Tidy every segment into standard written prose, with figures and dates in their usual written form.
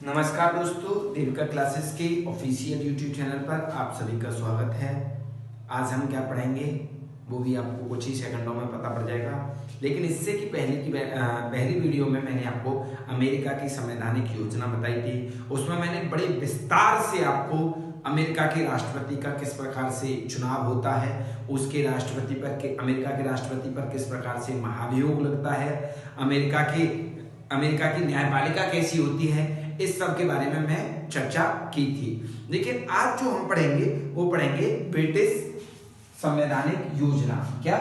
नमस्कार दोस्तों, देविका क्लासेस के ऑफिशियल यूट्यूब चैनल पर आप सभी का स्वागत है। आज हम क्या पढ़ेंगे वो भी आपको कुछ ही सेकंडों में पता पड़ जाएगा। लेकिन इससे की पहली वीडियो में मैंने आपको अमेरिका की संवैधानिक योजना बताई थी। उसमें मैंने बड़े विस्तार से आपको अमेरिका के राष्ट्रपति का किस प्रकार से चुनाव होता है, उसके राष्ट्रपति पर अमेरिका के राष्ट्रपति पर किस प्रकार से महाभियोग लगता है, अमेरिका की न्यायपालिका कैसी होती है, इस सब के बारे में मैं चर्चा की थी। लेकिन आज जो हम पढ़ेंगे वो पढ़ेंगे ब्रिटिश संवैधानिक योजना। क्या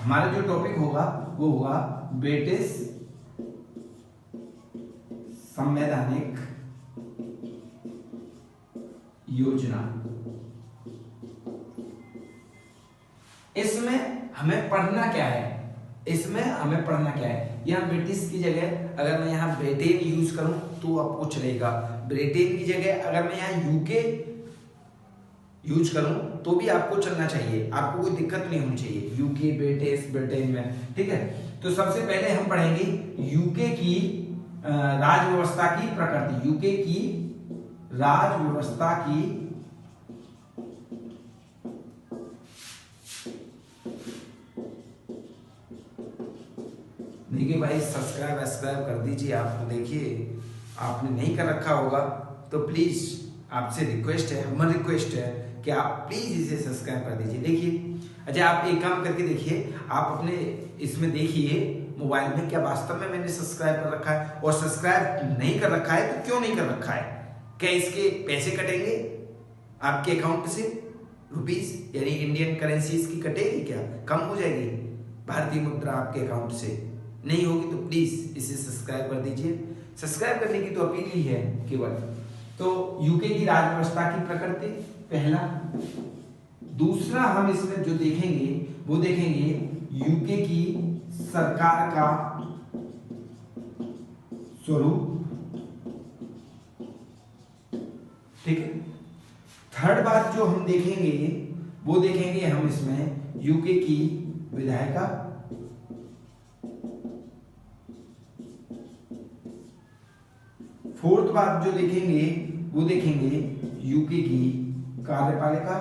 हमारा जो टॉपिक होगा वो होगा ब्रिटिश संवैधानिक योजना। इसमें हमें पढ़ना क्या है? यहाँ ब्रिटिश की जगह अगर मैं यहाँ ब्रिटेन यूज करूं तो आपको चलेगा। ब्रिटेन की जगह अगर मैं यहाँ यूके यूज करूं तो भी आपको चलना चाहिए, आपको कोई दिक्कत नहीं होनी चाहिए। यूके, ब्रिटेन में, ठीक है। तो सबसे पहले हम पढ़ेंगे यूके की राज व्यवस्था की प्रकृति। यूके की राज व्यवस्था की देखिए भाई, सब्सक्राइब कर दीजिए। आप देखिए, आपने नहीं कर रखा होगा तो प्लीज आपसे रिक्वेस्ट है, हमारी रिक्वेस्ट है कि आप प्लीज इसे सब्सक्राइब कर दीजिए। देखिए, अच्छा आप एक काम करके देखिए, आप अपने इसमें देखिए मोबाइल में, क्या वास्तव में मैंने सब्सक्राइब कर रखा है? और सब्सक्राइब नहीं कर रखा है तो क्यों नहीं कर रखा है? क्या इसके पैसे कटेंगे आपके अकाउंट से? रुपीज यानी इंडियन करेंसी इसकी कटेगी क्या? कम हो जाएगी भारतीय मुद्रा आपके अकाउंट से? नहीं होगी तो प्लीज इसे सब्सक्राइब कर दीजिए। सब्सक्राइब करने की तो अपील ही है केवल। तो यूके की राज व्यवस्था की प्रकृति पहला। दूसरा हम इसमें जो देखेंगे वो देखेंगे यूके की सरकार का स्वरूप, ठीक है। थर्ड बात जो हम देखेंगे वो देखेंगे हम इसमें यूके की विधायिका। फोर्थ बात जो देखेंगे वो देखेंगे यूके की कार्यपालिका।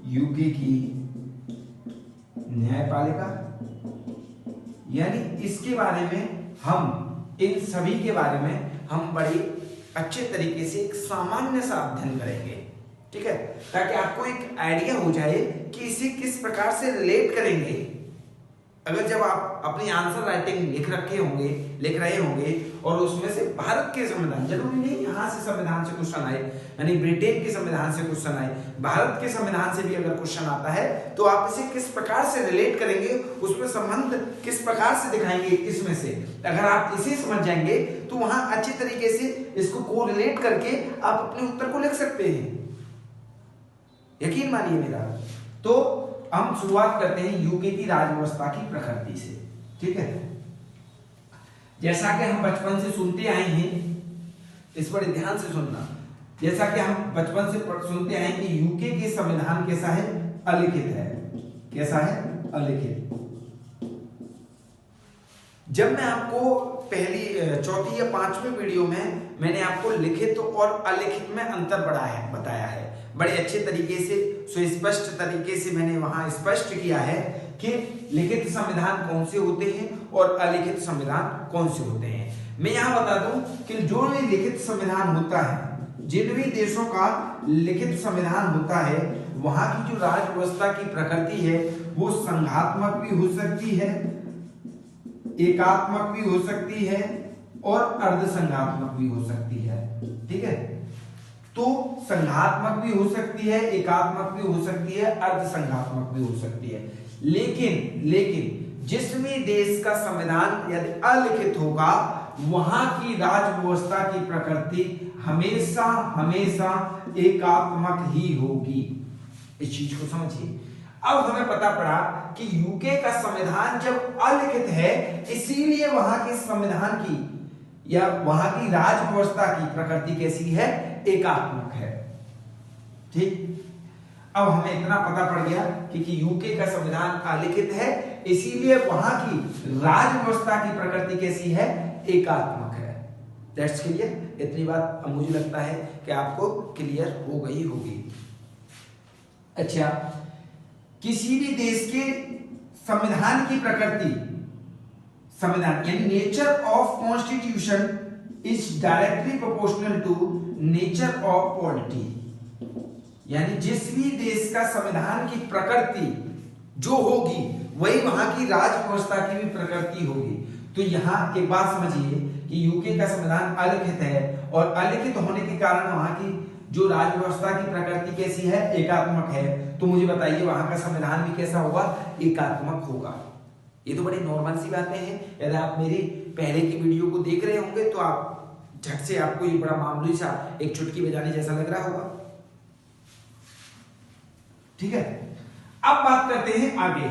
यूके की न्यायपालिका। यानी इसके बारे में हम, इन सभी के बारे में हम बड़े अच्छे तरीके से एक सामान्य सा अध्ययन करेंगे, ठीक है, ताकि आपको एक आइडिया हो जाए कि इसे किस प्रकार से रिलेट करेंगे। अगर जब आप अपनी आंसर राइटिंग लिख रहे होंगे और उसमें से भारत के संविधान, जरूरी नहीं यहाँ से संविधान से क्वेश्चन आए, यानी ब्रिटेन के संविधान से क्वेश्चन आए, भारत के संविधान से भी अगर क्वेश्चन आता है तो आप इसे किस प्रकार से रिलेट करेंगे, उसमें संबंध किस प्रकार से दिखाएंगे। इसमें से अगर आप इसे समझ जाएंगे तो वहां अच्छी तरीके से इसको कोरिलेट करके आप अपने उत्तर को लिख सकते हैं, यकीन मानिए मेरा। तो हम शुरुआत करते हैं यूके की राज व्यवस्था की प्रकृति से, ठीक है। जैसा कि हम बचपन से सुनते आए हैं, इस पर ध्यान से सुनना। जैसा कि हम बचपन से सुनते आए कि यूके के संविधान कैसा है? अलिखित है। कैसा है? अलिखित। जब मैं आपको पहली, चौथी या पांचवी वीडियो में मैंने आपको लिखित और अलिखित में अंतर बताया है, बड़े अच्छे तरीके से, सुस्पष्ट तरीके से मैंने वहां स्पष्ट किया है कि लिखित संविधान कौन से होते हैं और अलिखित संविधान कौन से होते हैं। मैं यहां बता दूं कि जो भी लिखित संविधान होता है, जिन भी देशों का लिखित संविधान होता है, वहां की जो राज व्यवस्था की प्रकृति है वो संघात्मक भी हो सकती है, एकात्मक भी हो सकती है और अर्धसंघात्मक भी हो सकती है, ठीक है। तो संघात्मक भी हो सकती है, एकात्मक भी हो सकती है, अर्धसंघात्मक भी हो सकती है। लेकिन जिस भी देश का संविधान यदि अलिखित होगा वहां की राज व्यवस्था की प्रकृति हमेशा एकात्मक ही होगी। इस चीज को समझिए। अब हमें पता पड़ा कि यूके का संविधान जब अलिखित है, इसीलिए वहां के संविधान की या वहां की राज व्यवस्था की प्रकृति कैसी है? एकात्मक है, ठीक। अब हमें इतना पता पड़ गया कि यूके का संविधान अलिखित है, इसीलिए वहां की राज व्यवस्था की प्रकृति कैसी है, एकात्मक है। That's clear. इतनी बात अब मुझे लगता है कि आपको क्लियर हो गई होगी। अच्छा, किसी भी देश के संविधान की प्रकृति, संविधान यानी nature of constitution is directly proportional to nature of polity, यानी जिस भी देश का संविधान की प्रकृति जो होगी वही वहां की राज व्यवस्था की भी प्रकृति होगी। तो यहां एक बात समझिए कि यूके का संविधान अलिखित है, और अलिखित होने के कारण वहां की जो राज व्यवस्था की प्रकृति कैसी है, एकात्मक है। तो मुझे बताइए वहां का संविधान भी कैसा होगा, एकात्मक होगा। ये तो बड़ी नॉर्मल सी बातें हैं। यदि आप मेरी पहले की वीडियो को देख रहे होंगे तो आप झट से आपको ये बड़ा मामूली सा एक चुटकी बजाने जैसा लग रहा होगा। ठीक है, अब बात करते हैं आगे।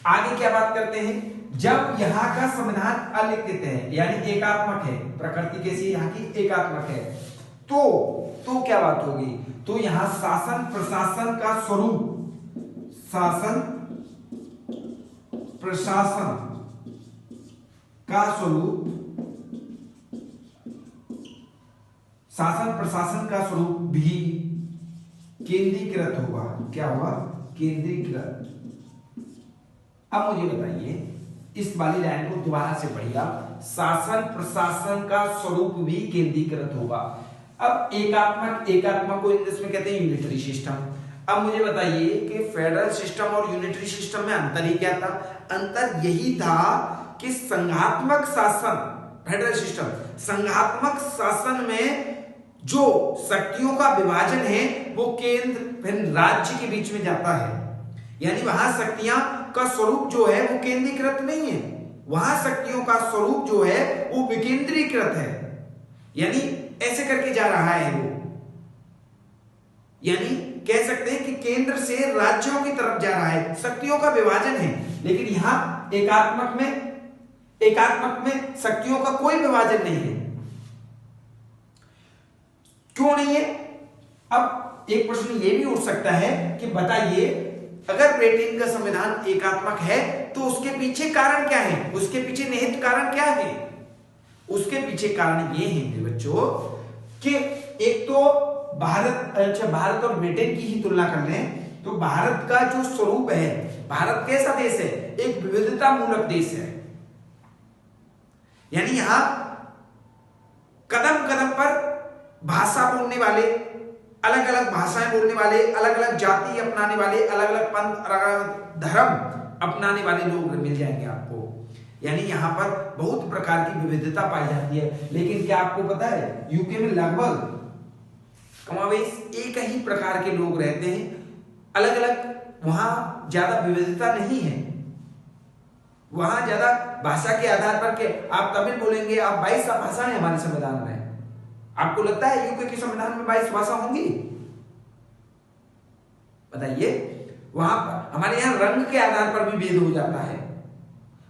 आगे क्या बात करते हैं, जब यहाँ का संविधान अलिखित है यानी एकात्मक है, प्रकृति कैसी है यहाँ की, एकात्मक है, तो क्या बात होगी, तो यहां शासन प्रशासन का स्वरूप, शासन प्रशासन का स्वरूप, शासन प्रशासन का स्वरूप भी केंद्रीकृत होगा। क्या होगा, केंद्रीकृत। अब मुझे बताइए इस वाली लाइन को दोबारा से पढ़िएगा, शासन प्रशासन का स्वरूप भी केंद्रीकृत होगा। अब एकात्मक को इंग्लिश में कहते हैं यूनिटरी सिस्टम। अब मुझे बताइए कि फेडरल सिस्टम और यूनिटरी सिस्टम में अंतर ही क्या था, अंतर यही था कि संघात्मक शासन, फेडरल सिस्टम, संघात्मक शासन में जो शक्तियों का विभाजन है वो केंद्र फिर राज्य के बीच में जाता है, यानी वहां शक्तियां का स्वरूप जो है वो केंद्रीकृत नहीं है, वहां शक्तियों का स्वरूप जो है वो विकेंद्रीकृत है, यानी ऐसे करके जा रहा है वो, यानी कह सकते हैं कि केंद्र से राज्यों की तरफ जा रहा है, शक्तियों का विभाजन है। लेकिन यहां एकात्मक में शक्तियों का कोई विभाजन नहीं है। क्यों नहीं है? अब एक प्रश्न ये भी उठ सकता है कि बताइए अगर ब्रिटेन का संविधान एकात्मक है तो उसके पीछे कारण क्या है, उसके पीछे निहित कारण क्या है? उसके पीछे कारण ये है मेरे बच्चों कि एक तो भारत और ब्रिटेन की ही तुलना कर लें तो भारत का जो स्वरूप है, भारत कैसा देश है, एक विविधता मूलक देश है, यानी यहां कदम कदम पर भाषा बोलने वाले, अलग अलग भाषाएं बोलने वाले, अलग अलग जाति अपनाने वाले, अलग अलग पंथ, अलग अलग धर्म अपनाने वाले लोग मिल जाएंगे आपको, यानी यहाँ पर बहुत प्रकार की विविधता पाई जाती है। लेकिन क्या आपको पता है यूके में लगभग कमावेश एक ही प्रकार के लोग रहते हैं, अलग अलग, वहां ज्यादा विविधता नहीं है, वहां ज्यादा भाषा के आधार पर के आप तमिल बोलेंगे, आप 22 भाषाएं हमारे संविधान में, आपको लगता है यूके के संविधान में 22 भाषा होंगी? बताइए। वहां पर हमारे यहाँ रंग के आधार पर भी भेद हो जाता है,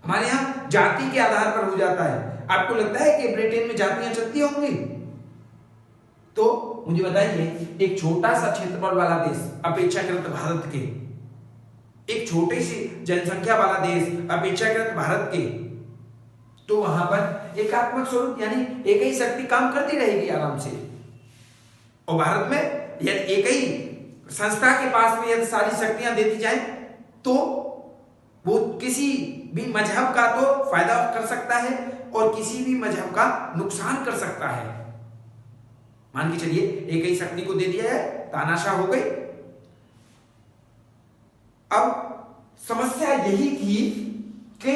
हमारे यहाँ जाति के आधार पर हो जाता है। आपको लगता है कि ब्रिटेन में जातियां चलती होंगी? तो मुझे बताइए एक छोटा सा क्षेत्रफल वाला देश अपेक्षाकृत भारत के, एक छोटी सी जनसंख्या वाला देश अपेक्षाकृत भारत के, तो वहां पर एकात्मक स्वरूप यानी एक ही शक्ति काम करती रहेगी आराम से। और भारत में यदि एक ही संस्था के पास में यदि सारी शक्तियां देती जाए तो वो किसी भी मजहब का तो फायदा कर सकता है और किसी भी मजहब का नुकसान कर सकता है। मान के चलिए एक ही शक्ति को दे दिया है, तानाशाह हो गई। अब समस्या यही थी कि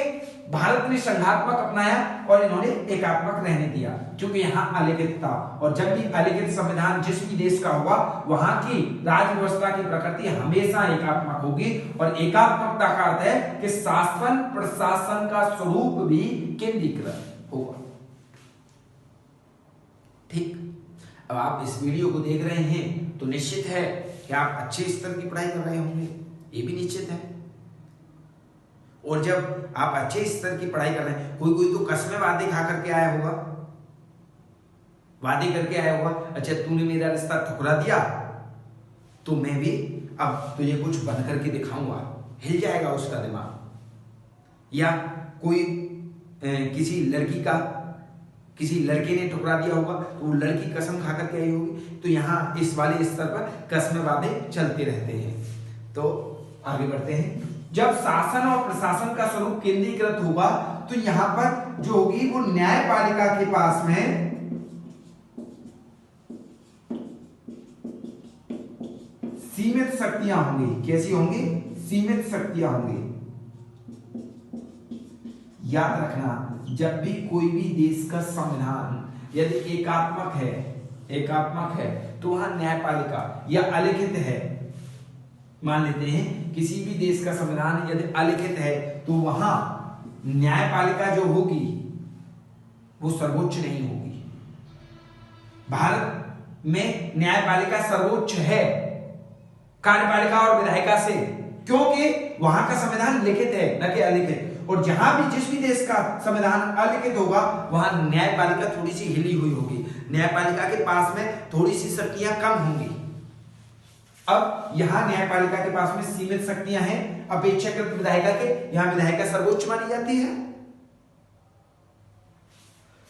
भारत ने संघात्मक अपनाया और इन्होंने एकात्मक रहने दिया, क्योंकि यहां अलिखित था। और जब भी अलिखित संविधान जिस भी देश का होगा वहां की राज्य व्यवस्था की प्रकृति हमेशा एकात्मक होगी। और एकात्मकता का अर्थ है कि शासन प्रशासन का स्वरूप भी केंद्रीकृत होगा। ठीक, अब आप इस वीडियो को देख रहे हैं तो निश्चित है कि आप अच्छे स्तर की पढ़ाई कर रहे होंगे, ये भी निश्चित है। और जब आप अच्छे स्तर की पढ़ाई कर रहे हैं, कोई तो कसमें वादे खा करके आया होगा, वादे करके आया होगा, अच्छा तूने मेरा रिश्ता ठुकरा दिया तो मैं भी अब तुझे कुछ बन करके दिखाऊंगा, हिल जाएगा उसका दिमाग। या कोई किसी लड़के ने ठुकरा दिया होगा तो वो लड़की कसम खा करके आई होगी। तो यहाँ इस वाले स्तर पर कसमें वादे चलते रहते हैं। तो आगे बढ़ते हैं। जब शासन और प्रशासन का स्वरूप केंद्रीकृत होगा तो यहाँ पर जो होगी वो न्यायपालिका के पास में सीमित शक्तियां होंगी। कैसी होंगी? सीमित शक्तियां होंगी। याद रखना, जब भी कोई भी देश का संविधान यदि एकात्मक है तो वहां न्यायपालिका या अलिखित है, मान लेते हैं किसी भी देश का संविधान यदि अलिखित है तो वहां न्यायपालिका जो होगी वो सर्वोच्च नहीं होगी। भारत में न्यायपालिका सर्वोच्च है कार्यपालिका और विधायिका से, क्योंकि वहां का संविधान लिखित है न कि अलिखित। और जहां भी जिस भी देश का संविधान अलिखित होगा वहां न्यायपालिका थोड़ी सी हिली हुई होगी, न्यायपालिका के पास में थोड़ी सी शक्तियां कम होंगी। अब यहां न्यायपालिका के पास में सीमित शक्तियां हैं अपेक्षाकृत विधायिका के, यहां विधायिका सर्वोच्च मानी जाती है।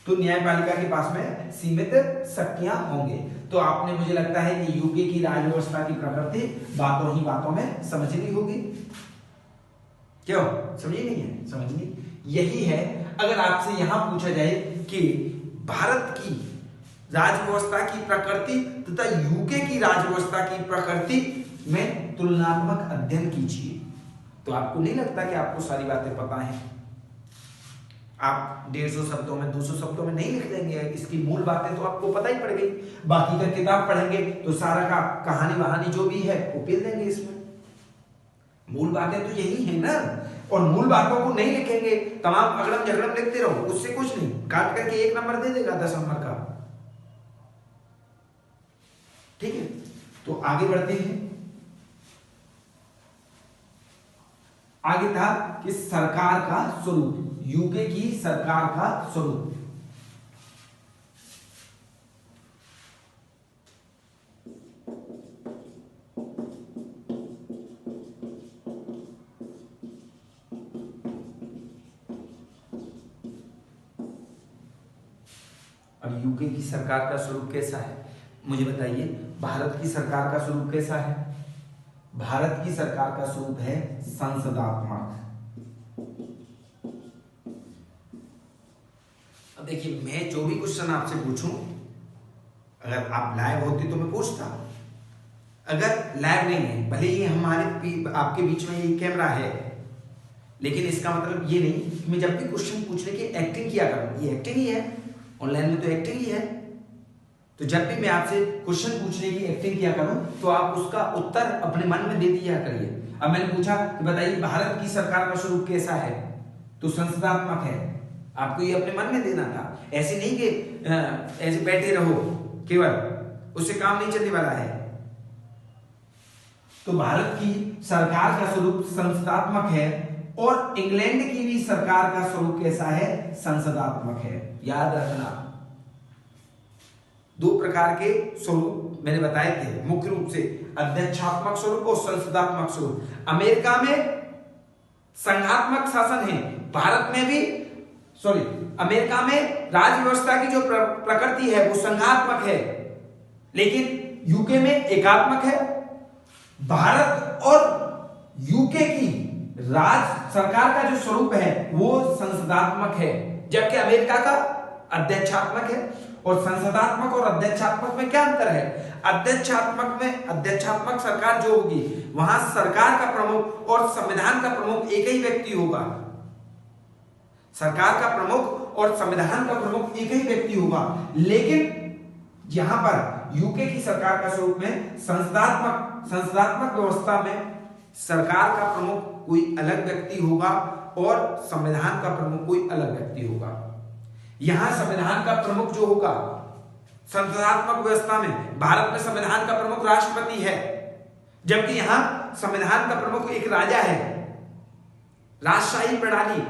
तो न्यायपालिका के पास में सीमित शक्तियां होंगे। तो आपने, मुझे लगता है कि यूके की राज्य व्यवस्था की प्रकृति बातों ही बातों में समझ ली होगी। क्यों समझी नहीं है? समझनी यही है। अगर आपसे यहां पूछा जाए कि भारत की राज्य व्यवस्था की प्रकृति तथा यूके की राज्य व्यवस्था की प्रकृति में तुलनात्मक अध्ययन कीजिए, तो आपको नहीं लगता कि आपको सारी बातें पता हैं? आप 150 शब्दों में 200 शब्दों में नहीं लिख देंगे, इसकी मूल बातें तो आपको पता ही पड़ गई। बाकी का किताब पढ़ेंगे तो सारा का कहानी वहानी जो भी है वो पेल देंगे इसमें। मूल बातें तो यही है ना। और मूल बातों को नहीं लिखेंगे, तमाम अगड़म झगड़म लिखते रहो, उससे कुछ नहीं, काट करके 1 नंबर दे देगा 10 नंबर का। ठीक है, तो आगे बढ़ते हैं। आगे था कि सरकार का स्वरूप, यूके की सरकार का स्वरूप। अब यूके की सरकार का स्वरूप कैसा है मुझे बताइए। भारत की सरकार का स्वरूप कैसा है? भारत की सरकार का स्वरूप है संसदात्मक। अब देखिए, मैं जो भी क्वेश्चन आपसे पूछूं, अगर आप लाइव होते तो मैं पूछता, अगर लाइव नहीं है, भले ही हमारे आपके बीच में ये कैमरा है, लेकिन इसका मतलब ये नहीं कि मैं जब भी क्वेश्चन पूछने की एक्टिंग किया करूं। ये एक्टिंग ही है, ऑनलाइन में तो एक्टिंग ही है। तो जब भी मैं आपसे क्वेश्चन पूछने की एक्टिंग किया करूं तो आप उसका उत्तर अपने मन में दे दिया करिए। अब मैंने पूछा कि बताइए भारत की सरकार का स्वरूप कैसा है, तो संसदात्मक है। आपको ये अपने मन में देना था, ऐसे नहीं कि ऐसे बैठे रहो केवल, उससे काम नहीं चलने वाला है। तो भारत की सरकार का स्वरूप संसदात्मक है और इंग्लैंड की भी सरकार का स्वरूप कैसा है? संसदात्मक है। याद रखना, 2 प्रकार के स्वरूप मैंने बताए थे मुख्य रूप से, अध्यक्षात्मक स्वरूप और संसदात्मक स्वरूप। अमेरिका में संघात्मक शासन है, भारत में भी अमेरिका में राज्य व्यवस्था की जो प्रकृति है वो संघात्मक है, लेकिन यूके में एकात्मक है। भारत और यूके की राज्य सरकार का जो स्वरूप है वो संसदात्मक है, जबकि अमेरिका का अध्यक्षात्मक है। और संसदात्मक और अध्यक्षात्मक में क्या अंतर है? अध्यक्षात्मक सरकार जो होगी वहां सरकार का प्रमुख और संविधान का प्रमुख एक ही व्यक्ति होगा। सरकार का प्रमुख और संविधान का प्रमुख एक ही व्यक्ति होगा, लेकिन यहां पर यूके की सरकार का स्वरूप में संसदात्मक व्यवस्था में सरकार का प्रमुख कोई अलग व्यक्ति होगा और संविधान का प्रमुख कोई अलग व्यक्ति होगा। यहां संविधान का प्रमुख जो होगा संसदात्मक व्यवस्था में, भारत में संविधान का प्रमुख राष्ट्रपति है, जबकि यहां संविधान का प्रमुख एक राजा है। राजशाही प्रणाली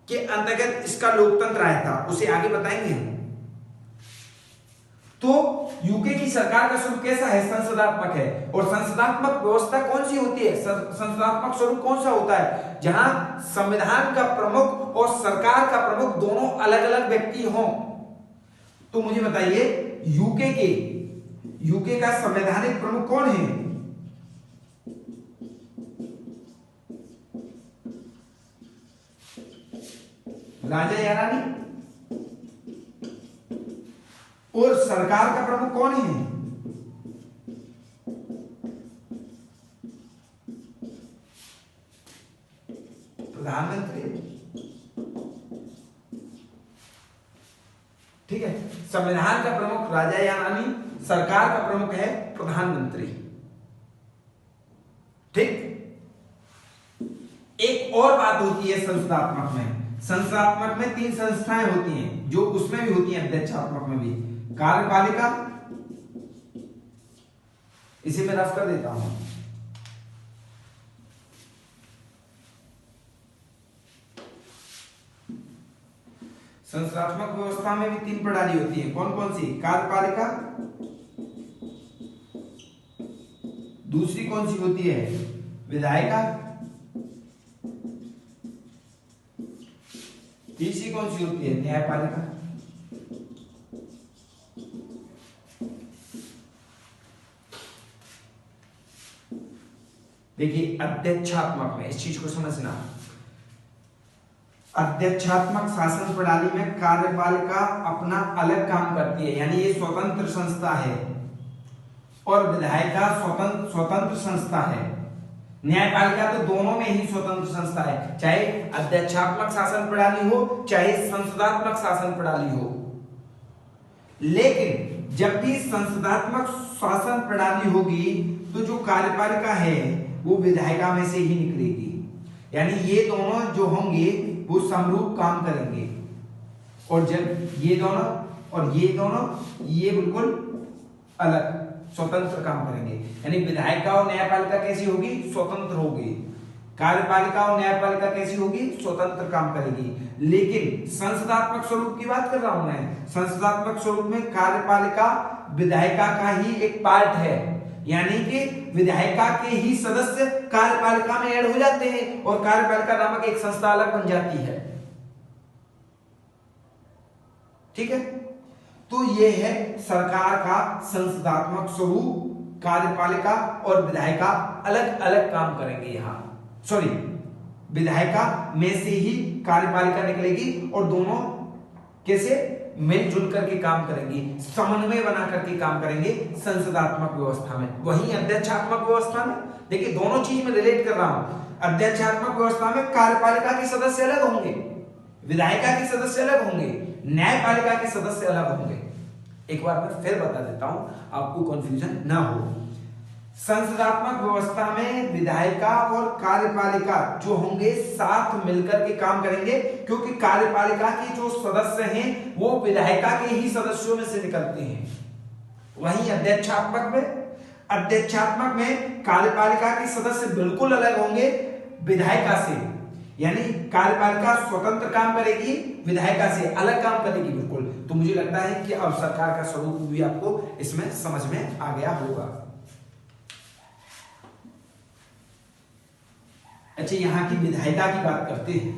के अंतर्गत इसका लोकतंत्र आया था, उसे आगे बताएंगे हम। तो यूके की सरकार का स्वरूप कैसा है? संसदात्मक है। और संसदात्मक व्यवस्था कौन सी होती है? संसदात्मक स्वरूप कौन सा होता है? जहां संविधान का प्रमुख और सरकार का प्रमुख दोनों अलग अलग व्यक्ति हों। तो मुझे बताइए यूके का संवैधानिक प्रमुख कौन है? राजा या रानी। और सरकार का प्रमुख कौन है? प्रधानमंत्री। ठीक है, संविधान का प्रमुख राजा या रानी, सरकार का प्रमुख है प्रधानमंत्री। ठीक। एक और बात होती है संसदात्मक में। संसदात्मक में 3 संस्थाएं होती हैं, जो उसमें भी होती हैं, अध्यक्षात्मक में भी। कार्यपालिका, इसे मैं रफ कर देता हूं। संस्थात्मक व्यवस्था में भी 3 प्रणाली होती है। कौन कौन सी? कार्यपालिका, दूसरी कौन सी होती है? विधायिका, तीसरी कौन सी होती है? न्यायपालिका। देखिए अध्यक्षात्मक में इस चीज को समझना, अध्यक्षात्मक शासन प्रणाली में कार्यपालिका अपना अलग काम करती है, यानी ये स्वतंत्र संस्था है, और विधायिका स्वतंत्र संस्था है। न्यायपालिका तो दोनों में ही स्वतंत्र संस्था है, चाहे अध्यक्षात्मक शासन प्रणाली हो चाहे संसदात्मक शासन प्रणाली हो। लेकिन जब भी संसदात्मक शासन प्रणाली होगी तो जो कार्यपालिका है वो विधायिका में से ही निकलेगी, यानी ये दोनों जो होंगे वो समरूप काम करेंगे। और जब ये दोनों और ये दोनों ये बिल्कुल अलग स्वतंत्र काम करेंगे, यानी विधायिका और न्यायपालिका कैसी होगी? स्वतंत्र होगी। कार्यपालिका और न्यायपालिका कैसी होगी? स्वतंत्र काम करेगी। लेकिन संसदात्मक स्वरूप की बात कर रहा हूं मैं। संसदात्मक स्वरूप में कार्यपालिका विधायिका का ही एक पार्ट है, यानी कि विधायिका के ही सदस्य कार्यपालिका में ऐड हो जाते हैं और कार्यपालिका नामक एक संस्था अलग बन जाती है। ठीक है, तो यह है सरकार का संसदात्मक स्वरूप। कार्यपालिका और विधायिका अलग अलग काम करेंगे। यहां सॉरी, विधायिका में से ही कार्यपालिका निकलेगी और दोनों कैसे मिलजुल करके काम करेंगी, समन्वय बना करके काम करेंगे संसदात्मक व्यवस्था में। वहीं अध्यक्षात्मक व्यवस्था में देखिए, दोनों चीज में रिलेट कर रहा हूं। अध्यक्षात्मक व्यवस्था में कार्यपालिका के सदस्य अलग होंगे, विधायिका के सदस्य अलग होंगे, न्यायपालिका के सदस्य अलग होंगे। एक बार मैं फिर बता देता हूं, आपको कंफ्यूजन ना हो। संसदात्मक व्यवस्था में विधायिका और कार्यपालिका जो होंगे साथ मिलकर के काम करेंगे, क्योंकि कार्यपालिका के जो सदस्य हैं वो विधायिका के ही सदस्यों में से निकलते हैं। वहीं अध्यक्षात्मक में कार्यपालिका के सदस्य बिल्कुल अलग होंगे विधायिका से, यानी कार्यपालिका स्वतंत्र काम करेगी, विधायिका से अलग काम करेगी बिल्कुल। तो मुझे लगता है कि अब सरकार का स्वरूप भी आपको इसमें समझ में आ गया होगा। अच्छा, यहां की विधायिका की बात करते हैं।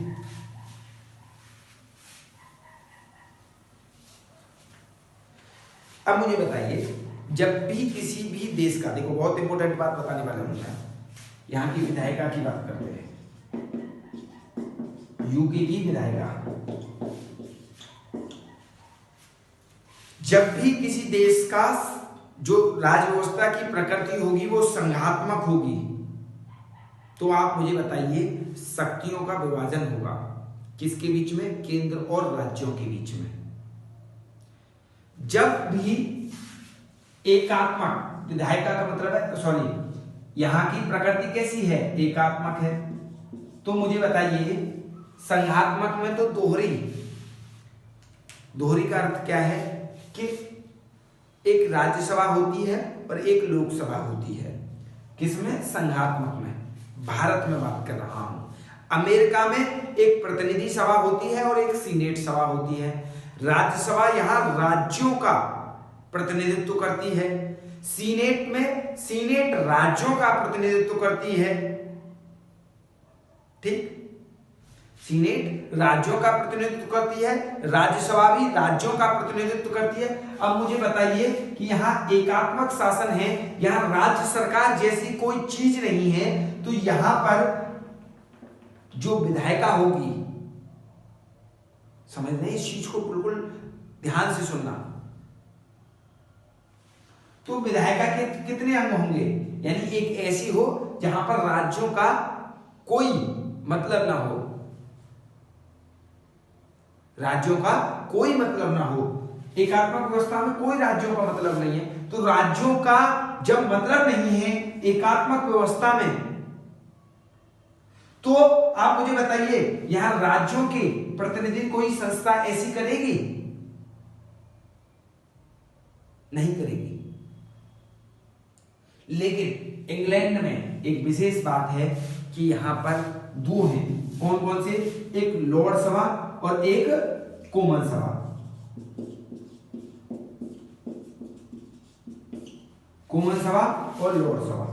अब मुझे बताइए, जब भी किसी भी देश का, देखो बहुत इंपॉर्टेंट बात बताने वाला हूं मैं, यहां की विधायिका की बात करते हैं। यूके की विधायिका, जब भी किसी देश का जो राज्य व्यवस्था की प्रकृति होगी वो संघात्मक होगी, तो आप मुझे बताइए शक्तियों का विभाजन होगा किसके बीच में? केंद्र और राज्यों के बीच में। जब भी एकात्मक, विधायिका का मतलब है, सॉरी, यहां की प्रकृति कैसी है? एकात्मक है। तो मुझे बताइए संघात्मक में तो दोहरी का अर्थ क्या है? कि एक राज्यसभा होती है और एक लोकसभा होती है। किसमें? संघात्मक में। भारत में बात कर रहा हूं। अमेरिका में एक प्रतिनिधि सभा होती है और एक सीनेट सभा होती है। राज्यसभा यहां राज्यों का प्रतिनिधित्व करती है। सीनेट में सीनेट राज्यों का प्रतिनिधित्व करती है। ठीक, सीनेट राज्यों का प्रतिनिधित्व करती है, राज्यसभा भी राज्यों का प्रतिनिधित्व करती है। अब मुझे बताइए कि यहाँ एकात्मक शासन है, यहाँ राज्य सरकार जैसी कोई चीज नहीं है, तो यहां पर जो विधायिका होगी, समझ रहे हैं इस चीज को, बिल्कुल ध्यान से सुनना, तो विधायिका के कितने अंग होंगे, यानी एक ऐसी हो जहां पर राज्यों का कोई मतलब ना हो, राज्यों का कोई मतलब ना हो। एकात्मक व्यवस्था में कोई राज्यों का मतलब नहीं है, तो राज्यों का जब मतलब नहीं है एकात्मक व्यवस्था में, तो आप मुझे बताइए यहां राज्यों के प्रतिनिधि कोई संस्था ऐसी करेगी? नहीं करेगी। लेकिन इंग्लैंड में एक विशेष बात है कि यहां पर दो हैं, कौन कौन से, एक लॉर्ड सभा और एक कॉमन सभा। कॉमन सभा और लॉर्ड सभा।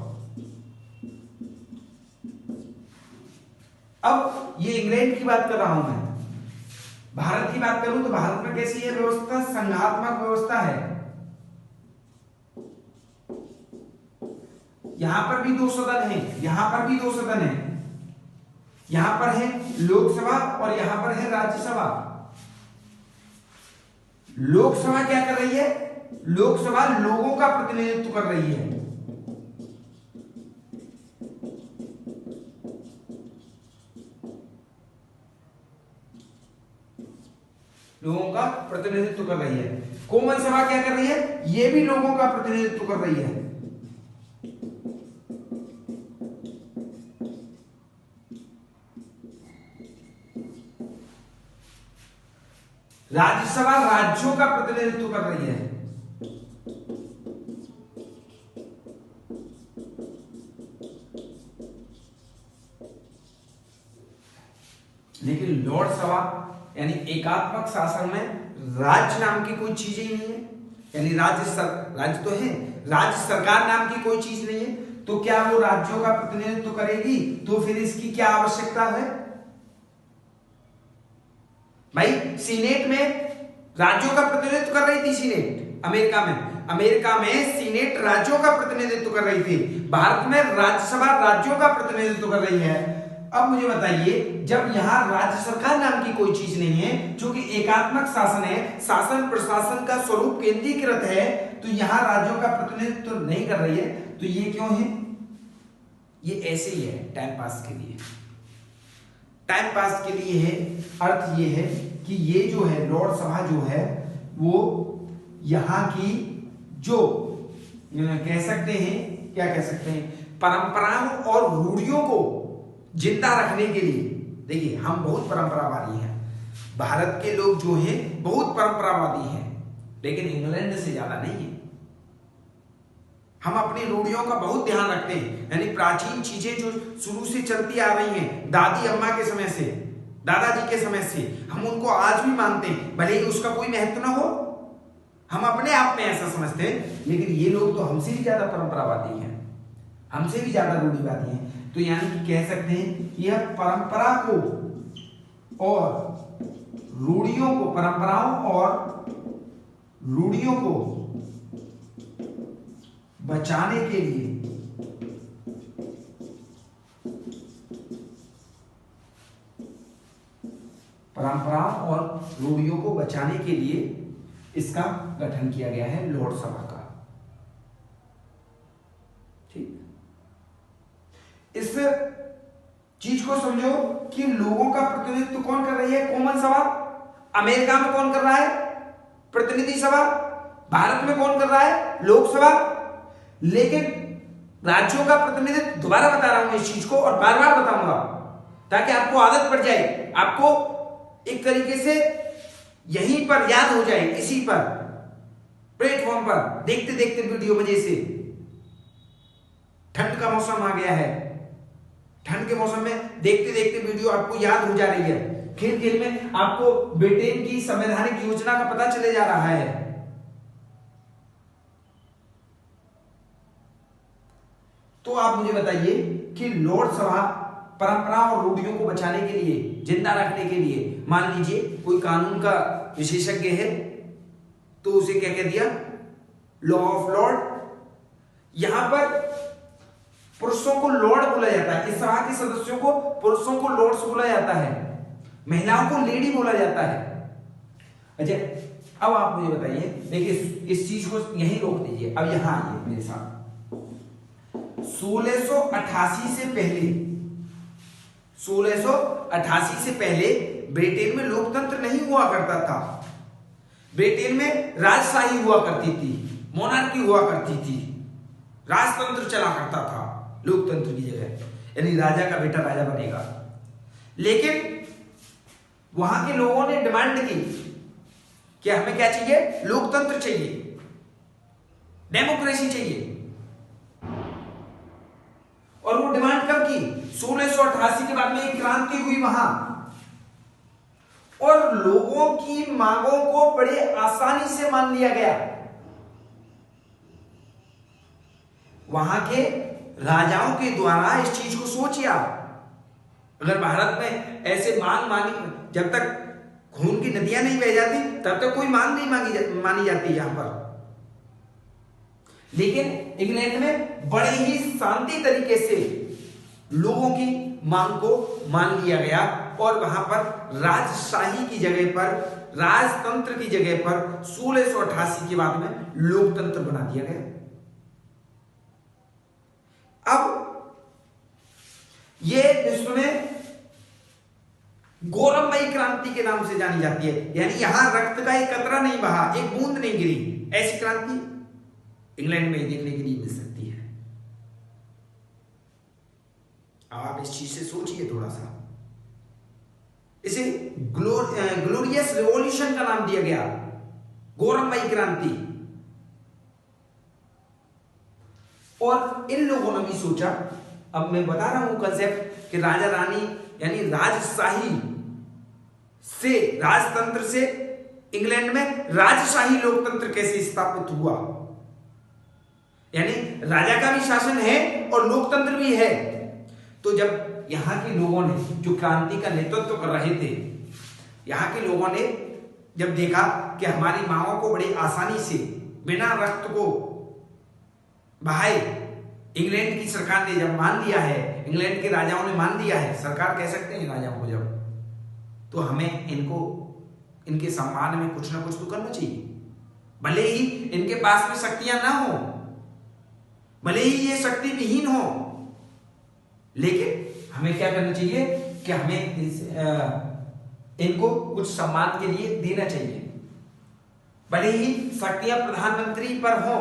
अब ये इंग्लैंड की बात कर रहा हूं मैं, भारत की बात करूं तो भारत में कैसी है व्यवस्था? संघात्मक व्यवस्था है। यहां पर भी दो सदन है, यहां पर भी दो सदन है, यहां पर है लोकसभा और यहां पर है राज्यसभा। लोकसभा क्या कर रही है? लोकसभा लोगों का प्रतिनिधित्व कर रही है। लोगों का प्रतिनिधित्व कर रही है। कॉमन सभा क्या कर रही है? ये भी लोगों का प्रतिनिधित्व कर रही है। राज्यसभा राज्यों का प्रतिनिधित्व कर रही है। लेकिन लॉर्ड सभा यानी एकात्मक शासन में राज्य नाम की कोई चीज ही नहीं है, यानी राज्य तो है, राज्य सरकार नाम की कोई चीज नहीं है, तो क्या वो राज्यों का प्रतिनिधित्व करेगी? तो फिर इसकी क्या आवश्यकता है भाई? सीनेट में राज्यों का प्रतिनिधित्व कर रही थी सीनेट, अमेरिका में सीनेट राज्यों का प्रतिनिधित्व कर रही थी, भारत में राज्यसभा राज्यों का प्रतिनिधित्व कर रही है। अब मुझे बताइए, जब यहां राज्य सरकार नाम की कोई चीज नहीं है, जो कि एकात्मक शासन है, शासन प्रशासन का स्वरूप केंद्रीकृत है, तो यहां राज्यों का प्रतिनिधित्व नहीं कर रही है, तो ये क्यों है? ये ऐसे ही है, टाइम पास के लिए, टाइम पास के लिए है। अर्थ ये है कि ये जो है लॉर्ड सभा जो है वो यहां की जो कह सकते हैं, क्या कह सकते हैं, परंपराओं और रूढ़ियों को जिंदा रखने के लिए, देखिए हम बहुत परंपरावादी हैं, भारत के लोग जो हैं बहुत परंपरावादी हैं, लेकिन इंग्लैंड से ज्यादा नहीं है। हम अपनी रूढ़ियों का बहुत ध्यान रखते हैं, यानी प्राचीन चीजें जो शुरू से चलती आ रही हैं, दादी अम्मा के समय से, दादाजी के समय से, हम उनको आज भी मानते हैं, भले ही उसका कोई महत्व ना हो, हम अपने आप में ऐसा समझते हैं। लेकिन ये लोग तो हमसे भी ज्यादा परंपरावादी हैं, हमसे भी ज्यादा रूढ़िवादी हैं। तो यानी कि कह सकते हैं कि यह परंपरा को और रूढ़ियों को, परंपराओं और रूढ़ियों को बचाने के लिए परंपराओं और रूढ़ियों को बचाने के लिए इसका गठन किया गया है लॉर्ड सभा का। ठीक, इस चीज को समझो कि लोगों का प्रतिनिधित्व कौन कर रही है? कॉमन सभा। अमेरिका में कौन कर रहा है? प्रतिनिधि सभा। भारत में कौन कर रहा है? लोकसभा। लेकिन राज्यों का प्रतिनिधित्व, दोबारा बता रहा हूं इस चीज को और बार बार बताऊंगा ताकि आपको आदत पड़ जाए, आपको एक तरीके से यहीं पर याद हो जाए, इसी पर प्लेटफॉर्म पर देखते देखते वीडियो मजे से। ठंड का मौसम आ गया है, ठंड के मौसम में देखते देखते वीडियो आपको याद हो जा रही है, खेल खेल में आपको ब्रिटेन की संवैधानिक योजना का पता चले जा रहा है। तो आप मुझे बताइए कि लोकसभा परंपरा और रूढ़ियों को बचाने के लिए, जिंदा रखने के लिए, मान लीजिए कोई कानून का विशेषज्ञ है तो उसे क्या कह दिया, लॉ ऑफ लॉर्ड। यहां पर पुरुषों को लॉर्ड बोला जाता है, इस सभा के सदस्यों को पुरुषों को लॉर्ड्स बोला जाता है, महिलाओं को लेडी बोला जाता है। अच्छा अब आप मुझे बताइए, देखिए इस चीज को यहीं रोक दीजिए, अब यहां आइए मेरे साथ। 1688 से पहले, 1688 से पहले ब्रिटेन में लोकतंत्र नहीं हुआ करता था। ब्रिटेन में राजशाही हुआ करती थी, मोनार्की हुआ करती थी, राजतंत्र चला करता था लोकतंत्र की जगह, यानी राजा का बेटा राजा बनेगा। लेकिन वहां के लोगों ने डिमांड की कि हमें क्या चाहिए, लोकतंत्र चाहिए, डेमोक्रेसी चाहिए। और वो डिमांड कब की, 1688 के बाद में एक क्रांति हुई वहां, और लोगों की मांगों को बड़े आसानी से मान लिया गया। वहां के राजाओं के द्वारा इस चीज को सोचिए आप, अगर भारत में ऐसे मांग मानी, जब तक खून की नदियां नहीं बह जाती तब तक कोई मांग नहीं मानी जाती यहां पर। लेकिन इंग्लैंड में बड़े ही शांति तरीके से लोगों की मांग को मान लिया गया, और वहां पर राजशाही की जगह पर, राजतंत्र की जगह पर 1688 के बाद में लोकतंत्र बना दिया गया। अब ये विश्व में गौरवमयी क्रांति के नाम से जानी जाती है, यानी यहां रक्त का एक कतरा नहीं बहा, एक बूंद नहीं गिरी, ऐसी क्रांति इंग्लैंड में ही देखने के लिए मिल सकती है। आप इस चीज से सोचिए थोड़ा सा। इसे ग्लोरियस रिवॉल्यूशन का नाम दिया गया, गौरवमयी क्रांति। और इन लोगों ने भी सोचा, अब मैं बता रहा हूं कंसेप्ट, कि राजा रानी यानी राजशाही से, राजतंत्र से इंग्लैंड में राजशाही लोकतंत्र कैसे स्थापित हुआ, यानी राजा का भी शासन है और लोकतंत्र भी है। तो जब यहां के लोगों ने, जो क्रांति का नेतृत्व कर रहे थे, यहां के लोगों ने जब देखा कि हमारी मांगों को बड़ी आसानी से बिना रक्त को बहाए इंग्लैंड की सरकार ने जब मान लिया है, इंग्लैंड के राजाओं ने मान लिया है, सरकार कह सकते हैं राजाओं को जब, तो हमें इनको, इनके सम्मान में कुछ ना कुछ तो करना चाहिए। भले ही इनके पास में शक्तियां ना हो, भले ही ये शक्ति विहीन हो, लेकिन हमें क्या करना चाहिए कि हमें इनको कुछ सम्मान के लिए देना चाहिए। भले ही शक्तियां प्रधानमंत्री पर हो,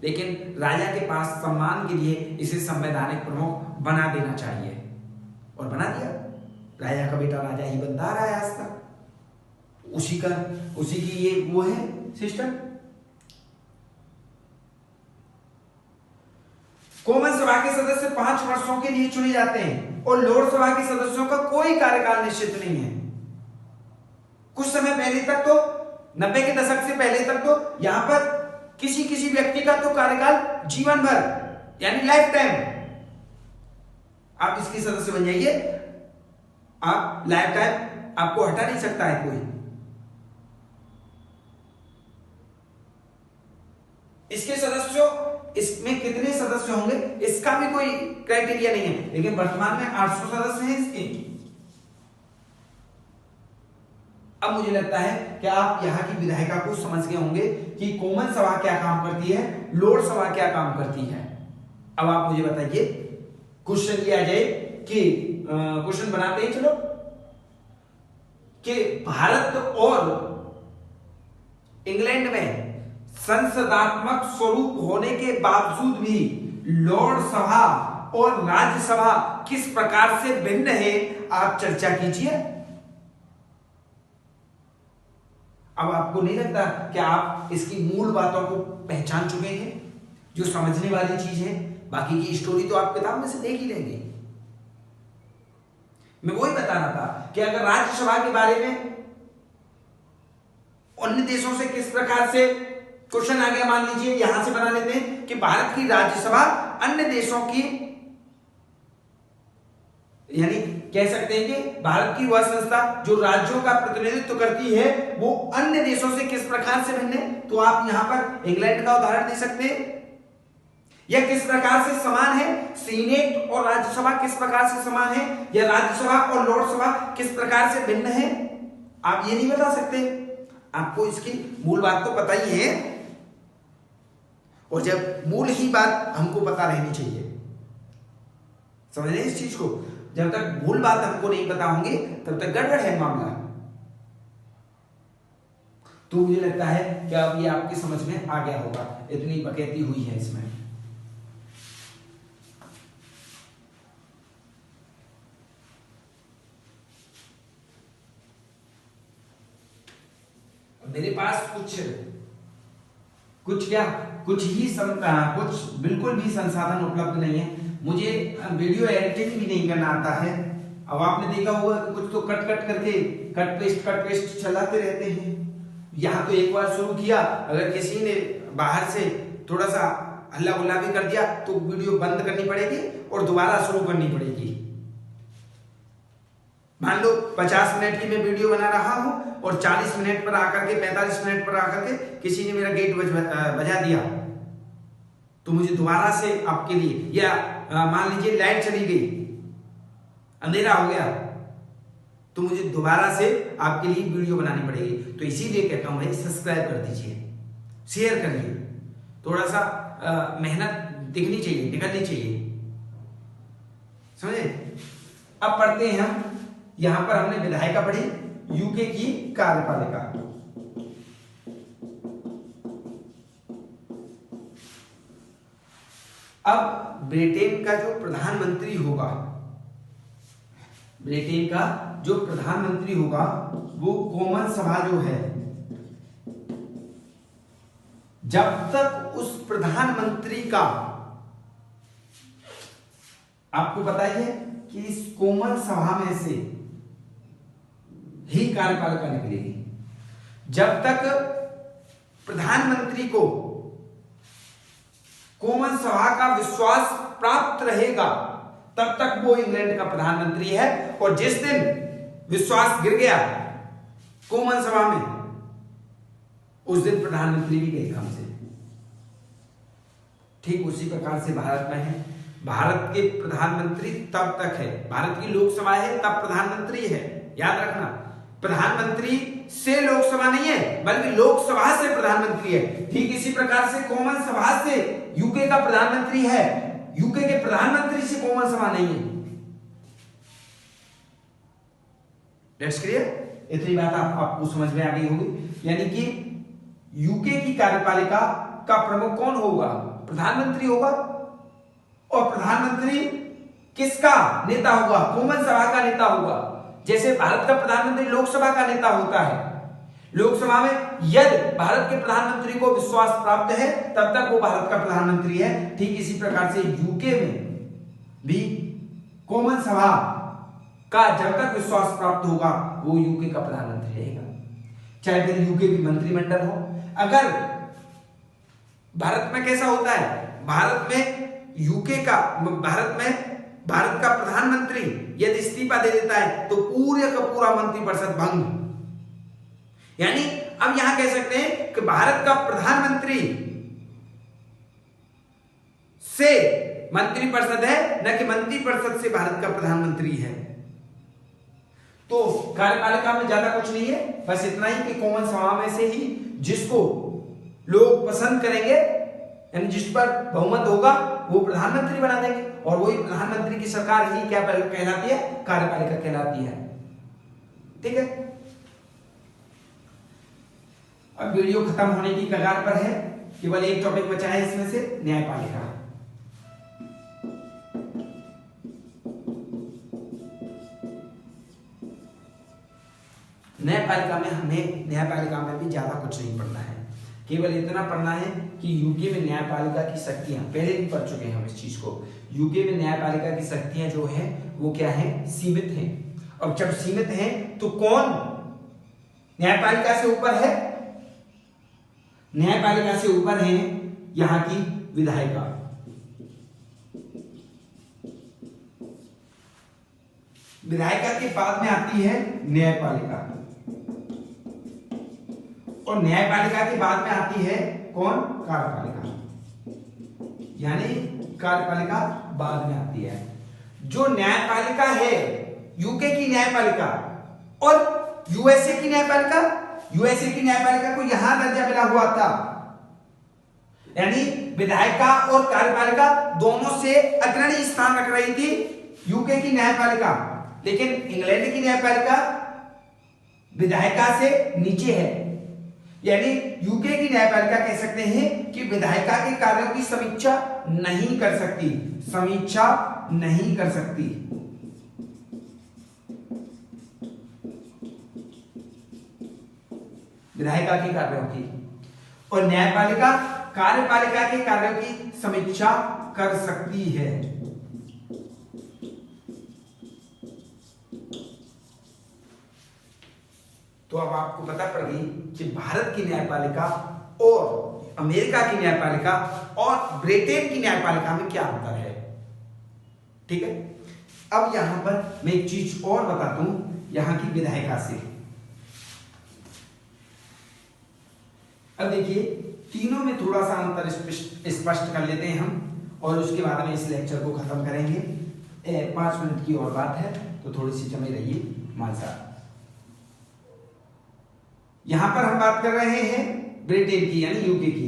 लेकिन राजा के पास सम्मान के लिए इसे संवैधानिक प्रमुख बना देना चाहिए, और बना दिया। राजा का बेटा राजा ही बनता आ रहा है आज तक, उसी की ये वो है सिस्टम। कॉमन सभा के सदस्य 5 वर्षों के लिए चुने जाते हैं, और लोकसभा के सदस्यों का कोई कार्यकाल निश्चित नहीं है। कुछ समय पहले तक तो, 90 के दशक से पहले तक तो यहां पर किसी व्यक्ति का तो कार्यकाल जीवन भर, यानी लाइफ टाइम, आप इसके सदस्य बन जाइए, आप लाइफ टाइम, आपको हटा नहीं सकता है कोई। इसके सदस्यों, इसमें कितने सदस्य होंगे इसका भी कोई क्राइटेरिया नहीं है, लेकिन वर्तमान में 800 सदस्य हैं इसके। अब मुझे लगता है कि आप यहाँ की विधायिका को समझ गए होंगे कि कॉमन सभा क्या काम करती है, लोकसभा क्या काम करती है। अब आप मुझे बताइए, क्वेश्चन ये आ जाए कि क्वेश्चन बनाते हैं, चलो, कि भारत और इंग्लैंड में संसदात्मक स्वरूप होने के बावजूद भी लोकसभा और राज्यसभा किस प्रकार से भिन्न है, आप चर्चा कीजिए। अब आपको नहीं लगता कि आप इसकी मूल बातों को पहचान चुके हैं, जो समझने वाली चीज है? बाकी की स्टोरी तो आप किताब में से देख ही लेंगे। मैं वही बता रहा था कि अगर राज्यसभा के बारे में अन्य देशों से किस प्रकार से क्वेश्चन आ गया, मान लीजिए यहां से बना लेते हैं कि भारत की राज्यसभा अन्य देशों की, यानी कह सकते हैं कि भारत की वह संस्था जो राज्यों का प्रतिनिधित्व करती है वो अन्य देशों से किस प्रकार से भिन्न है। तो आप यहां पर इंग्लैंड का उदाहरण दे सकते हैं। यह किस प्रकार से समान है, सीनेट और राज्यसभा किस प्रकार से समान है, या राज्यसभा और लोकसभा किस प्रकार से भिन्न है, आप ये नहीं बता सकते। आपको इसकी मूल बात तो पता ही है, और जब मूल ही बात हमको पता रहनी चाहिए, समझ रहे इस चीज को। जब तक मूल बात हमको नहीं पता होंगी तब तक गड़बड़ है मामला। तो मुझे लगता है कि अब ये आपकी समझ में आ गया होगा, इतनी बकैती हुई है इसमें। मेरे पास कुछ बिल्कुल भी संसाधन उपलब्ध नहीं है। मुझे वीडियो एडिटिंग भी नहीं करना आता है। अब आपने देखा होगा कि कुछ तो कट करके कट पेस्ट चलाते रहते हैं। यहाँ तो एक बार शुरू किया, अगर किसी ने बाहर से थोड़ा सा हल्ला गुल्ला भी कर दिया तो वीडियो बंद करनी पड़ेगी और दोबारा शुरू करनी पड़ेगी। मान लो 50 मिनट की मैं वीडियो बना रहा हूं और 40 मिनट पर आकर के 45 मिनट पर आकर के किसी ने मेरा गेट बजा दिया, तो मुझे दोबारा से आपके लिए, या मान लीजिए लाइट चली गई, अंधेरा हो गया, तो मुझे दोबारा से आपके लिए वीडियो बनानी पड़ेगी। तो इसीलिए कहता हूं भाई सब्सक्राइब कर दीजिए, शेयर करिए, थोड़ा सा मेहनत दिखनी चाहिए, निकलनी चाहिए, समझे। अब पढ़ते हैं हम, यहां पर हमने विधायिका पढ़ी, यूके की कार्यपालिका। अब ब्रिटेन का जो प्रधानमंत्री होगा, ब्रिटेन का जो प्रधानमंत्री होगा वो कॉमन सभा जो है, जब तक उस प्रधानमंत्री का, आपको पता ही है कि इस कॉमन सभा में से ही कार्यपालिका निकलेगी, जब तक प्रधानमंत्री को कॉमन सभा का विश्वास प्राप्त रहेगा तब तक वो इंग्लैंड का प्रधानमंत्री है। और जिस दिन विश्वास गिर गया कॉमन सभा में, उस दिन प्रधानमंत्री भी गए काम से। ठीक उसी प्रकार से भारत में है, भारत के प्रधानमंत्री तब तक है, भारत की लोकसभा है तब प्रधानमंत्री है, याद रखना। प्रधानमंत्री से लोकसभा नहीं है बल्कि लोकसभा से प्रधानमंत्री है। ठीक इसी प्रकार से कॉमन सभा से यूके का प्रधानमंत्री है, यूके के प्रधानमंत्री से कॉमन सभा नहीं है। That's clear. इतनी बात आपको समझ में आ गई होगी। यानी कि यूके की कार्यपालिका का प्रमुख कौन होगा? प्रधानमंत्री होगा। और प्रधानमंत्री किसका नेता होगा? कॉमन सभा का नेता होगा। जैसे भारत का प्रधानमंत्री लोकसभा का नेता होता है, लोकसभा में यदि भारत के प्रधानमंत्री को विश्वास प्राप्त है तब तक वो भारत का प्रधानमंत्री है। ठीक इसी प्रकार से यूके में भी कॉमन सभा का जब तक विश्वास प्राप्त होगा वो यूके का प्रधानमंत्री रहेगा, चाहे फिर यूके की मंत्रिमंडल हो। अगर भारत में कैसा होता है, भारत में यूके का, भारत का प्रधानमंत्री यदि इस्तीफा दे देता है तो पूरे का पूरा मंत्रिपरिषद भंग। यानी अब यहां कह सकते हैं कि भारत का प्रधानमंत्री से मंत्रिपरिषद है, न कि मंत्रिपरिषद से भारत का प्रधानमंत्री है। तो कार्यपालिका में ज्यादा कुछ नहीं है, बस इतना ही कि कॉमन सभा में से ही जिसको लोग पसंद करेंगे, यानी जिस पर बहुमत होगा वो प्रधानमंत्री बना देंगे, और वही प्रधानमंत्री की सरकार ही क्या कहलाती है? कार्यपालिका कहलाती है। ठीक है, अब वीडियो खत्म होने की कगार पर है, केवल एक टॉपिक बचा है इसमें से, न्यायपालिका। न्यायपालिका में भी ज्यादा कुछ नहीं पढ़ना है, केवल इतना पढ़ना है कि यूके में न्यायपालिका की शक्तियां, पहले भी पढ़ चुके हैं हम इस चीज को। यूके में न्यायपालिका की शक्तियां जो है वो क्या है? सीमित हैं। और जब सीमित हैं तो कौन न्यायपालिका से ऊपर है? न्यायपालिका से ऊपर है यहाँ की विधायिका। विधायिका के बाद में आती है न्यायपालिका, और न्यायपालिका के बाद में आती है कौन? कार्यपालिका। यानी कार्यपालिका बाद में आती है। जो न्यायपालिका है, यूके की न्यायपालिका और यूएसए की न्यायपालिका, यूएसए की न्यायपालिका को यहां दर्जा मिला हुआ था, यानी विधायिका और कार्यपालिका दोनों से अग्रणी स्थान रख रही थी यूके की न्यायपालिका, लेकिन इंग्लैंड की न्यायपालिका विधायिका से नीचे है। यानी यूके की न्यायपालिका कह सकते हैं कि विधायिका के कार्यों की समीक्षा नहीं कर सकती, समीक्षा नहीं कर सकती। विधायिका के कार्यों की, और न्यायपालिका कार्यपालिका के कार्यों की समीक्षा कर सकती है। तो अब आपको पता पड़ गई कि भारत की न्यायपालिका और अमेरिका की न्यायपालिका और ब्रिटेन की न्यायपालिका में क्या अंतर है। ठीक है, अब यहां पर मैं एक चीज और बताता हूं यहां की विधायिका से। अब देखिए, तीनों में थोड़ा सा अंतर स्पष्ट कर लेते हैं हम, और उसके बाद में इस लेक्चर को खत्म करेंगे। 5 मिनट की और बात है, तो थोड़ी सी जमे रहिए हमारे साथ। यहां पर हम बात कर रहे हैं ब्रिटेन की यानी यूके की,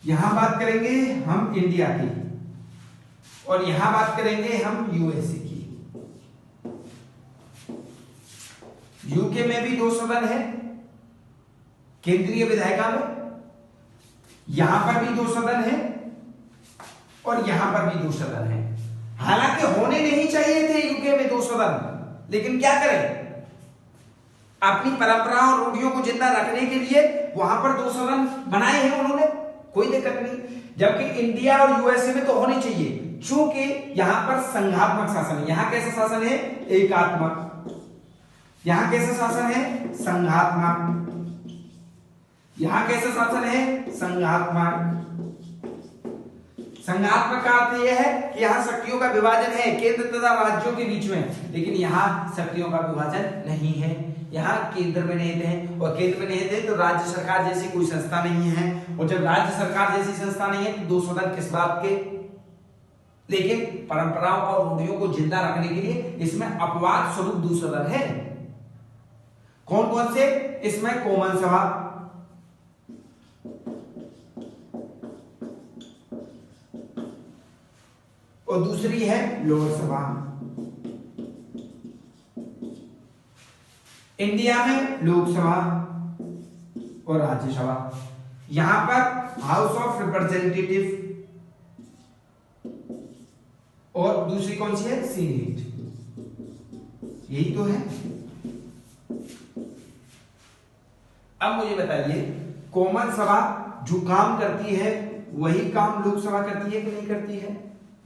यहां बात करेंगे हम इंडिया की, और यहां बात करेंगे हम यूएसए की। यूके में भी 2 सदन है केंद्रीय विधायिका में, यहां पर भी 2 सदन है, और यहां पर भी 2 सदन है। हालांकि होने नहीं चाहिए थे यूके में 2 सदन, लेकिन क्या करें, अपनी परंपरा और रूढ़ियों को जिंदा रखने के लिए वहां पर 2 सदन बनाए हैं उन्होंने, कोई दिक्कत नहीं। जबकि इंडिया और यूएसए में तो होने चाहिए, क्योंकि यहां पर संघात्मक शासन है। यहां कैसा शासन है? एकात्मक। यहां कैसा शासन है? संघात्मक। यहां कैसा शासन है? संघात्मक। संघात्मक का अर्थ यह है कि यहां शक्तियों का विभाजन है केंद्र तथा राज्यों के बीच में, लेकिन यहां शक्तियों का विभाजन नहीं है। यहाँ केंद्र में निहित है, और केंद्र में निहित है तो राज्य सरकार जैसी कोई संस्था नहीं है, और जब राज्य सरकार जैसी संस्था नहीं है तो 2 सदन किस बात के। लेकिन परंपराओं और रूढ़ियों को जिंदा रखने के लिए इसमें अपवाद स्वरूप 2 सदन है। कौन कौन से? इसमें कॉमन सभा, और दूसरी है लोकसभा। इंडिया में लोकसभा और राज्यसभा, यहां पर हाउस ऑफ रिप्रेजेंटेटिव, और दूसरी कौन सी है? सीनेट। यही तो है। अब मुझे बताइए, कॉमन सभा जो काम करती है वही काम लोकसभा करती है कि नहीं करती है?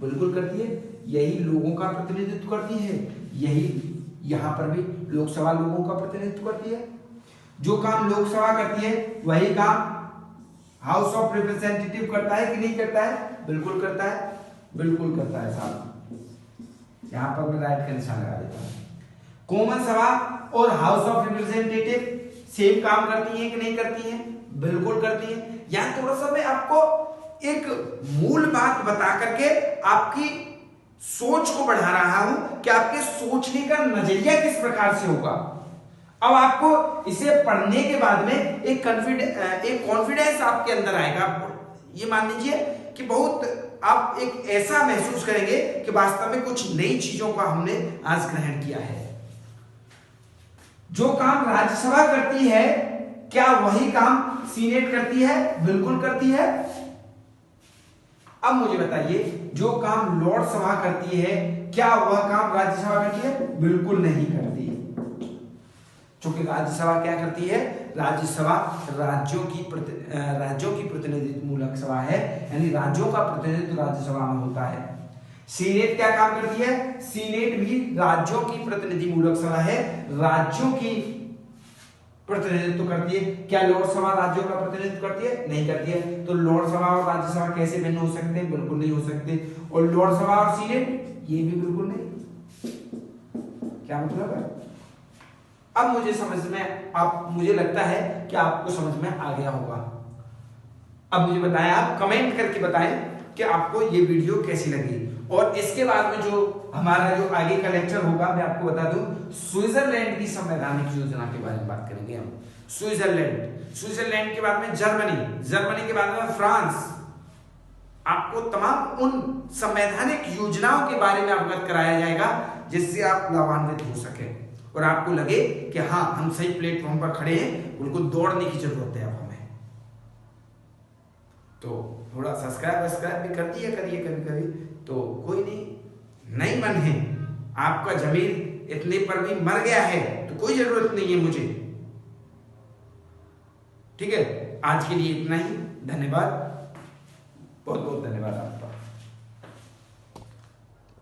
बिल्कुल करती है। यही लोगों का प्रतिनिधित्व करती है, यही यहां पर भी लोकसभा लोगों का प्रतिनिधित्व करती है। जो काम लोकसभा करती है वही काम हाउस ऑफ रिप्रेजेंटेटिव करता है कि नहीं करता है? बिल्कुल करता है, बिल्कुल करता है साहब। यहां पर मैं राइट का निशान लगा देता हूं। कॉमन सभा और हाउस ऑफ रिप्रेजेंटेटिव सेम काम करती है कि नहीं करती है? बिल्कुल करती है। यहां थोड़ा सा मैं आपको एक मूल बात बता करके आपकी सोच को बढ़ा रहा हूं कि आपके सोचने का नजरिया किस प्रकार से होगा। अब आपको इसे पढ़ने के बाद में एक कॉन्फिडेंस आपके अंदर आएगा। ये मान लीजिए कि बहुत आप एक ऐसा महसूस करेंगे कि वास्तव में कुछ नई चीजों का हमने आज ग्रहण किया है। जो काम राज्यसभा करती है क्या वही काम सीनेट करती है? बिल्कुल करती है। अब मुझे बताइए, जो काम लोकसभा करती है क्या वह काम राज्यसभा करती है? बिल्कुल नहीं करती। क्योंकि राज्यसभा क्या करती है? राज्यसभा राज्यों की प्रतिनिधित्व मूलक सभा है, यानी राज्यों का प्रतिनिधित्व राज्यसभा में होता है। सीनेट क्या काम करती है? सीनेट भी राज्यों की प्रतिनिधि मूलक सभा है, राज्यों की प्रतिनिधित्व करती है। क्या लोकसभा राज्यों का प्रतिनिधित्व करती है? नहीं करती है। तो लोकसभा और राज्यसभा कैसे भिन्न हो सकते हैं? बिल्कुल नहीं हो सकते। और लोकसभा और सीनेट ये भी बिल्कुल नहीं। क्या मतलब है? अब मुझे समझ में, आप मुझे लगता है कि आपको समझ में आ गया होगा। अब मुझे बताएं, आप कमेंट करके बताएं कि आपको ये वीडियो कैसी लगी। और इसके बाद में जो हमारा जो आगे का लेक्चर होगा, मैं आपको बता दूं, स्विट्जरलैंड की संवैधानिक योजना के बारे में बात करेंगे हम। स्विट्जरलैंड के बाद में जर्मनी के बाद में फ्रांस। आपको तमाम उन संवैधानिक योजनाओं के बारे में अवगत कराया जाएगा जिससे आप लाभान्वित हो सके और आपको लगे कि हाँ, हम सही प्लेटफॉर्म पर खड़े हैं, बिल्कुल दौड़ने की जरूरत है अब हमें। तो थोड़ा सब्सक्राइब भी कर दिया करिए कभी, तो कोई नहीं मन है, आपका जमीर इतने पर भी मर गया है तो कोई जरूरत नहीं है मुझे। ठीक है, आज के लिए इतना ही। धन्यवाद, बहुत बहुत धन्यवाद आपका।